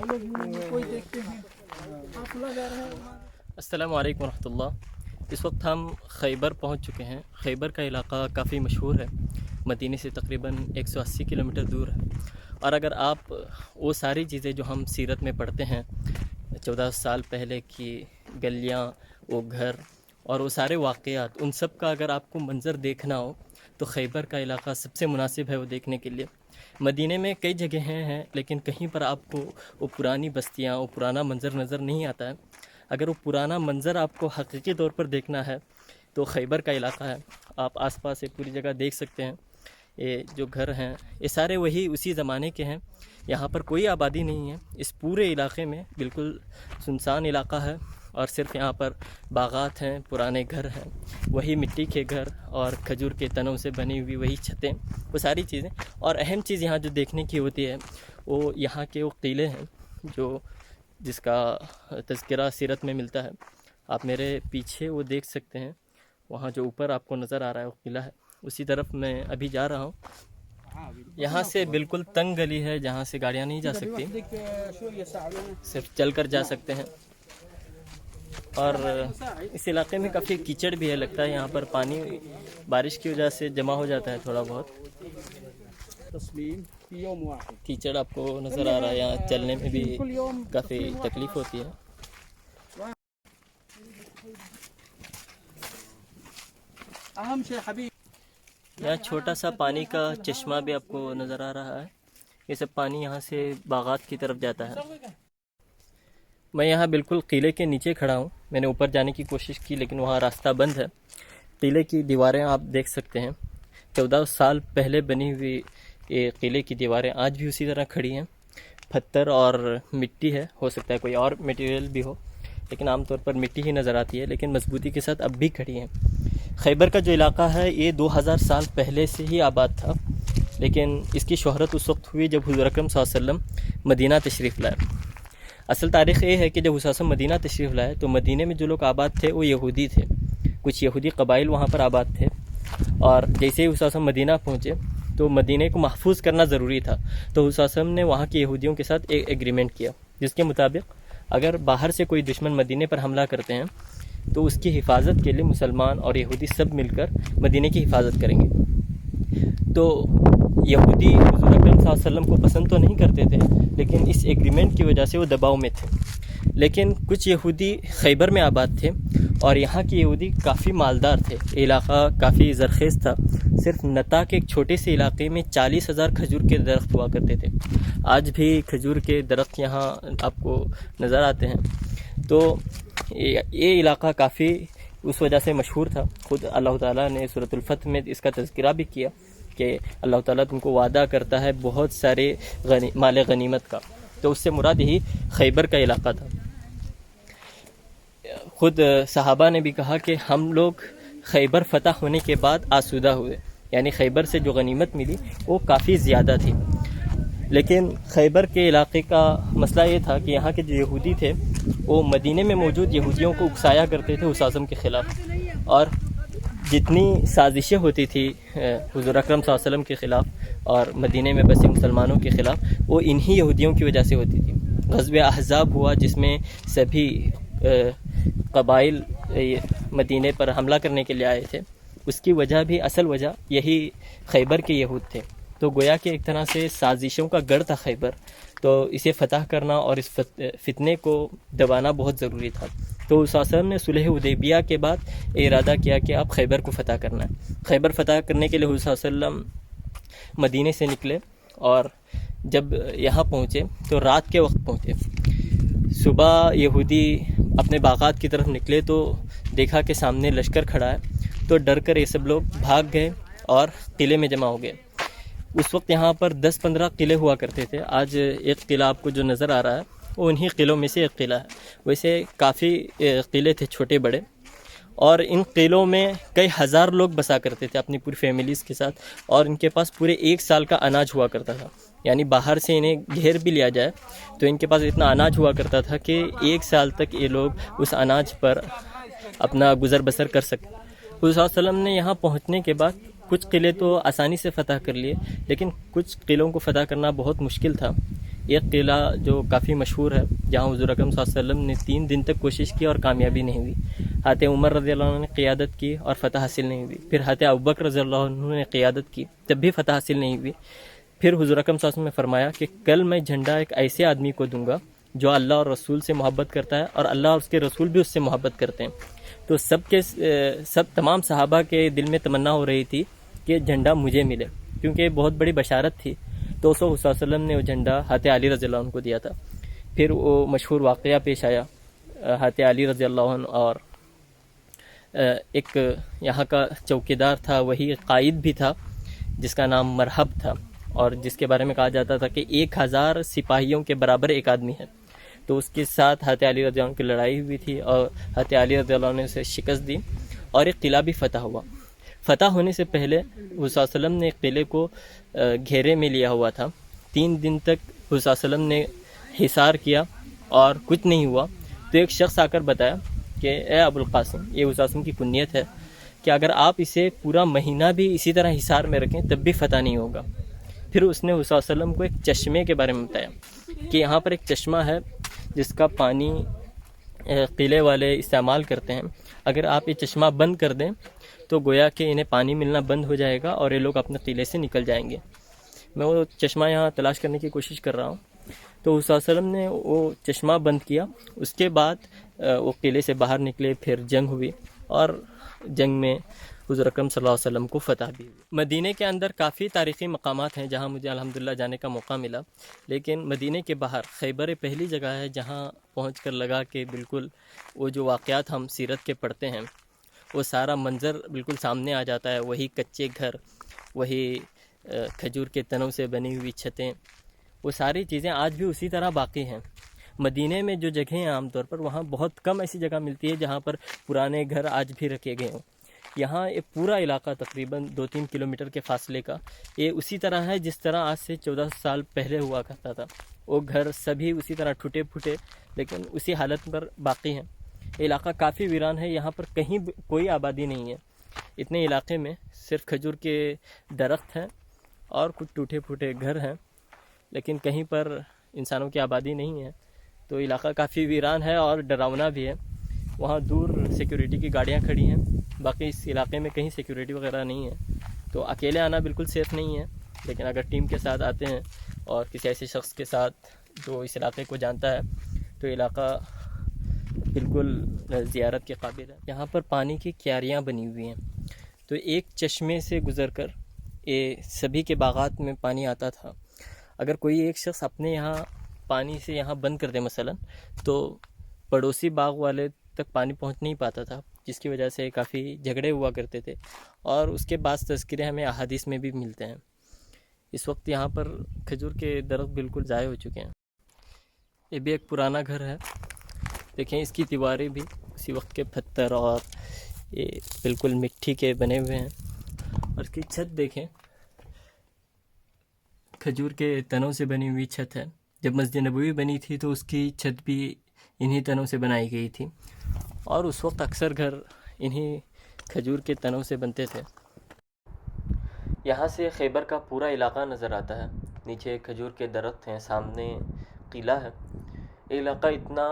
کوئی دیکھتے ہیں قافلہ جا رہا ہے. السلام علیکم ورحمۃ اللہ. اس وقت ہم خیبر پہنچ چکے ہیں. خیبر کا علاقہ کافی مشہور ہے، مدینے سے تقریباً 180 کلومیٹر دور ہے. اور اگر آپ وہ ساری چیزیں جو ہم سیرت میں پڑھتے ہیں 14 سال پہلے کی گلیاں، وہ گھر اور وہ سارے واقعات، ان سب کا اگر آپ کو منظر دیکھنا ہو تو خیبر کا علاقہ سب سے مناسب ہے وہ دیکھنے کے لیے. مدینے میں کئی جگہیں ہیں لیکن کہیں پر آپ کو وہ پرانی بستیاں، وہ پرانا منظر نظر نہیں آتا ہے. اگر وہ پرانا منظر آپ کو حقیقی طور پر دیکھنا ہے تو خیبر کا علاقہ ہے. آپ آس پاس ایک پوری جگہ دیکھ سکتے ہیں. یہ جو گھر ہیں یہ سارے وہی اسی زمانے کے ہیں. یہاں پر کوئی آبادی نہیں ہے. اس پورے علاقے میں بالکل سنسان علاقہ ہے اور صرف یہاں پر باغات ہیں، پرانے گھر ہیں، وہی مٹی کے گھر اور کھجور کے تنوں سے بنی ہوئی وہی چھتیں، وہ ساری چیزیں. اور اہم چیز یہاں جو دیکھنے کی ہوتی ہے وہ یہاں کے وہ قلعے ہیں جس کا تذکرہ سیرت میں ملتا ہے. آپ میرے پیچھے وہ دیکھ سکتے ہیں، وہاں جو اوپر آپ کو نظر آ رہا ہے وہ قلعہ ہے. اسی طرف میں ابھی جا رہا ہوں. یہاں سے بالکل تنگ گلی ہے جہاں سے گاڑیاں نہیں جا سکتی، صرف چل کر جا سکتے ہیں. اور اس علاقے میں کافی کیچڑ بھی ہے، لگتا ہے یہاں پر پانی بارش کی وجہ سے جمع ہو جاتا ہے تھوڑا بہت. کیچڑ آپ کو نظر آ رہا ہے، یہاں چلنے میں بھی کافی تکلیف ہوتی ہے. یہاں چھوٹا سا پانی کا چشمہ بھی آپ کو نظر آ رہا ہے. یہ سب پانی یہاں سے باغات کی طرف جاتا ہے. میں یہاں بالکل قلعے کے نیچے کھڑا ہوں. میں نے اوپر جانے کی کوشش کی لیکن وہاں راستہ بند ہے. قلعے کی دیواریں آپ دیکھ سکتے ہیں، 14 سال پہلے بنی ہوئی یہ قلعے کی دیواریں آج بھی اسی طرح کھڑی ہیں. پتھر اور مٹی ہے، ہو سکتا ہے کوئی اور میٹیریل بھی ہو لیکن عام طور پر مٹی ہی نظر آتی ہے، لیکن مضبوطی کے ساتھ اب بھی کھڑی ہیں. خیبر کا جو علاقہ ہے یہ 2000 سال پہلے سے ہی آباد تھا، لیکن اس کی شہرت اس وقت ہوئی جب حضور اکرم صلی اللہ علیہ وسلم مدینہ تشریف لائے. اصل تاریخ یہ ہے کہ جب حضور صلی اللہ علیہ وسلم مدینہ تشریف لائے تو مدینہ میں جو لوگ آباد تھے وہ یہودی تھے. کچھ یہودی قبائل وہاں پر آباد تھے، اور جیسے ہی حضور صلی اللہ علیہ وسلم مدینہ پہنچے تو مدینہ کو محفوظ کرنا ضروری تھا. تو حضور صلی اللہ علیہ وسلم نے وہاں کے یہودیوں کے ساتھ ایک ایگریمنٹ کیا جس کے مطابق اگر باہر سے کوئی دشمن مدینہ پر حملہ کرتے ہیں تو اس کی حفاظت کے لیے مسلمان اور یہودی سب مل کر مدینہ کی حفاظت کریں گے. تو یہودی حضور اکرم صلی اللہ علیہ وسلم کو پسند تو نہیں کرتے تھے لیکن اس ایگریمنٹ کی وجہ سے وہ دباؤ میں تھے. لیکن کچھ یہودی خیبر میں آباد تھے اور یہاں کے یہودی کافی مالدار تھے. علاقہ کافی زرخیز تھا. صرف نتا کے ایک چھوٹے سے علاقے میں 40,000 کھجور کے درخت ہوا کرتے تھے. آج بھی کھجور کے درخت یہاں آپ کو نظر آتے ہیں. تو یہ علاقہ کافی اس وجہ سے مشہور تھا. خود اللہ تعالیٰ نے سورۃ الفتح میں اس کا تذکرہ بھی کیا کہ اللہ تعالیٰ تم کو وعدہ کرتا ہے بہت سارے مال غنیمت کا. تو اس سے مراد یہی خیبر کا علاقہ تھا. خود صحابہ نے بھی کہا کہ ہم لوگ خیبر فتح ہونے کے بعد آسودہ ہوئے، یعنی خیبر سے جو غنیمت ملی وہ کافی زیادہ تھی. لیکن خیبر کے علاقے کا مسئلہ یہ تھا کہ یہاں کے جو یہودی تھے وہ مدینے میں موجود یہودیوں کو اکسایا کرتے تھے حضور اعظم کے خلاف، اور جتنی سازشیں ہوتی تھی حضور اکرم صلی اللہ علیہ وسلم کے خلاف اور مدینے میں بسے مسلمانوں کے خلاف وہ انہی یہودیوں کی وجہ سے ہوتی تھی. غزوہ احزاب ہوا جس میں سبھی قبائل مدینے پر حملہ کرنے کے لیے آئے تھے. اس کی وجہ بھی اصل وجہ یہی خیبر کے یہود تھے. تو گویا کہ ایک طرح سے سازشوں کا گڑھ تھا خیبر. تو اسے فتح کرنا اور اس فتنے کو دبانا بہت ضروری تھا. تو اس وسلم نے صلح حدیبیہ کے بعد ارادہ کیا کہ اب خیبر کو فتح کرنا ہے. خیبر فتح کرنے کے لیے حضور صلی اللہ علیہ وسلم مدینے سے نکلے اور جب یہاں پہنچے تو رات کے وقت پہنچے. صبح یہودی اپنے باغات کی طرف نکلے تو دیکھا کہ سامنے لشکر کھڑا ہے. تو ڈر کر یہ سب لوگ بھاگ گئے اور قلعے میں جمع ہو گئے. اس وقت یہاں پر 10-15 قلعے ہوا کرتے تھے. آج ایک قلعہ آپ کو جو نظر آ رہا ہے وہ انہی قلعوں میں سے ایک قلعہ ہے. ویسے کافی قلعے تھے چھوٹے بڑے، اور ان قلعوں میں کئی ہزار لوگ بسا کرتے تھے اپنی پوری فیملیز کے ساتھ، اور ان کے پاس پورے 1 سال کا اناج ہوا کرتا تھا. یعنی باہر سے انہیں گھیر بھی لیا جائے تو ان کے پاس اتنا اناج ہوا کرتا تھا کہ 1 سال تک یہ لوگ اس اناج پر اپنا گزر بسر کر سکتے. حضور صلی اللہ علیہ وسلم نے یہاں پہنچنے کے بعد کچھ قلعے تو آسانی سے فتح کر لیے، لیکن کچھ قلعوں کو فتح کرنا بہت مشکل تھا. ایک قلعہ جو کافی مشہور ہے جہاں حضور اکرم صلی اللہ علیہ وسلم نے 3 دن تک کوشش کی اور کامیابی نہیں ہوئی. حضرت عمر رضی اللہ عنہ نے قیادت کی اور فتح حاصل نہیں ہوئی. پھر حضرت ابوبکر رضی اللہ عنہ نے قیادت کی, تب بھی فتح حاصل نہیں ہوئی. پھر حضور اکرم صلی اللہ علیہ وسلم نے فرمایا کہ کل میں جھنڈا ایک ایسے آدمی کو دوں گا جو اللہ اور رسول سے محبت کرتا ہے اور اللہ اور اس کے رسول بھی اس سے محبت کرتے ہیں. تو تمام صحابہ کے دل میں تمنا ہو رہی تھی کہ جھنڈا مجھے ملے, کیونکہ بہت بڑی بشارت تھی. تو صلی اللہ علیہ وسلم نے وہ جھنڈا حضرت علی رضی اللہ عنہ کو دیا تھا. پھر وہ مشہور واقعہ پیش آیا, حضرت علی رضی اللہ عنہ اور ایک یہاں کا چوکیدار تھا, وہی قائد بھی تھا جس کا نام مرحب تھا, اور جس کے بارے میں کہا جاتا تھا کہ 1000 سپاہیوں کے برابر ایک آدمی ہے. تو اس کے ساتھ حضرت علی رضی اللہ عنہ کی لڑائی ہوئی تھی اور حضرت علی رضی اللہ عنہ نے اسے شکست دی اور ایک قلعہ بھی فتح ہوا. فتح ہونے سے پہلے حضور صلی اللہ علیہ وسلم نے ایک قلعے کو گھیرے میں لیا ہوا تھا. 3 دن تک حضور صلی اللہ علیہ وسلم نے حصار کیا اور کچھ نہیں ہوا. تو ایک شخص آ کر بتایا کہ اے ابو القاسم, یہ حضور صلی اللہ علیہ وسلم کی کنیت ہے, کہ اگر آپ اسے پورا مہینہ بھی اسی طرح حصار میں رکھیں تب بھی فتح نہیں ہوگا. پھر اس نے حضور صلی اللہ علیہ وسلم کو ایک چشمے کے بارے میں بتایا کہ یہاں پر ایک چشمہ ہے جس کا پانی قلعے والے استعمال کرتے ہیں. اگر آپ یہ چشمہ بند کر دیں تو گویا کہ انہیں پانی ملنا بند ہو جائے گا اور یہ لوگ اپنے قلعے سے نکل جائیں گے. میں وہ چشمہ یہاں تلاش کرنے کی کوشش کر رہا ہوں. تو حضور صلی اللہ علیہ وسلم نے وہ چشمہ بند کیا. اس کے بعد وہ قلعے سے باہر نکلے, پھر جنگ ہوئی اور جنگ میں حضور اکرم صلی اللہ علیہ وسلم کو فتح بھی ہوئی. مدینہ کے اندر کافی تاریخی مقامات ہیں جہاں مجھے الحمدللہ جانے کا موقع ملا, لیکن مدینہ کے باہر خیبر پہلی جگہ ہے جہاں پہنچ کر لگا کہ بالکل وہ جو واقعات ہم سیرت کے پڑھتے ہیں وہ سارا منظر بالکل سامنے آ جاتا ہے. وہی کچے گھر, وہی کھجور کے تنوں سے بنی ہوئی چھتیں, وہ ساری چیزیں آج بھی اسی طرح باقی ہیں. مدینہ میں جو جگہیں ہیں عام طور پر وہاں بہت کم ایسی جگہ ملتی ہے جہاں پر پرانے گھر آج بھی رکھے گئے ہوں. یہاں ایک پورا علاقہ تقریباً 2-3 کلومیٹر کے فاصلے کا یہ اسی طرح ہے جس طرح آج سے 14 سال پہلے ہوا کرتا تھا. وہ گھر سبھی اسی طرح ٹوٹے پھوٹے لیکن اسی حالت پر باقی ہیں. یہ علاقہ کافی ویران ہے, یہاں پر کہیں کوئی آبادی نہیں ہے. اتنے علاقے میں صرف کھجور کے درخت ہیں اور کچھ ٹوٹے پھوٹے گھر ہیں, لیکن کہیں پر انسانوں کی آبادی نہیں ہے. تو علاقہ کافی ویران ہے اور ڈراؤنا بھی ہے. وہاں دور سیکیورٹی کی گاڑیاں کھڑی ہیں, باقی اس علاقے میں کہیں سیکیورٹی وغیرہ نہیں ہے. تو اکیلے آنا بالکل سیف نہیں ہے, لیکن اگر ٹیم کے ساتھ آتے ہیں اور کسی ایسے شخص کے ساتھ جو اس علاقے کو جانتا ہے تو علاقہ بالکل زیارت کے قابل ہے. یہاں پر پانی کی کیاریاں بنی ہوئی ہیں, تو ایک چشمے سے گزر کر یہ سبھی کے باغات میں پانی آتا تھا. اگر کوئی ایک شخص اپنے یہاں پانی سے یہاں بند کر دے مثلا, تو پڑوسی باغ والے تک پانی پہنچ نہیں پاتا تھا, جس کی وجہ سے کافی جھگڑے ہوا کرتے تھے. اور اس کے بعد تذکرے ہمیں احادیث میں بھی ملتے ہیں. اس وقت یہاں پر کھجور کے درخت بالکل ضائع ہو چکے ہیں. یہ بھی ایک پرانا گھر ہے, دیکھیں اس کی دیواریں بھی اسی وقت کے پتھر اور یہ بالکل مٹی کے بنے ہوئے ہیں. اور اس کی چھت دیکھیں, کھجور کے تنوں سے بنی ہوئی چھت ہے. جب مسجد نبوی بنی تھی تو اس کی چھت بھی انہی تنوں سے بنائی گئی تھی, اور اس وقت اکثر گھر انہی کھجور کے تنوں سے بنتے تھے. یہاں سے خیبر کا پورا علاقہ نظر آتا ہے. نیچے کھجور کے درخت ہیں, سامنے قلعہ ہے. یہ علاقہ اتنا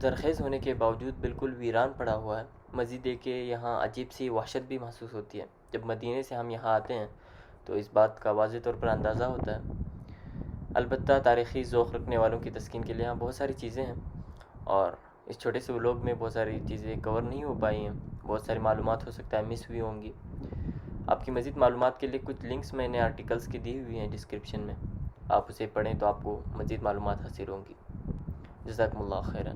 زرخیز ہونے کے باوجود بالکل ویران پڑا ہوا ہے. مزید ہے کہ یہاں عجیب سی وحشت بھی محسوس ہوتی ہے. جب مدینے سے ہم یہاں آتے ہیں تو اس بات کا واضح طور پر اندازہ ہوتا ہے. البتہ تاریخی ذوق رکھنے والوں کی تسکین کے لیے یہاں بہت ساری چیزیں ہیں, اور اس چھوٹے سے ولاگ میں بہت ساری چیزیں کور نہیں ہو پائی ہیں. بہت ساری معلومات ہو سکتا ہے مس ہوئی ہوں گی. آپ کی مزید معلومات کے لیے کچھ لنکس میں نے آرٹیکلز کی دی ہوئی ہیں ڈسکرپشن میں, آپ اسے پڑھیں تو آپ کو مزید معلومات حاصل ہوں گی. جزاکم اللہ خیرا.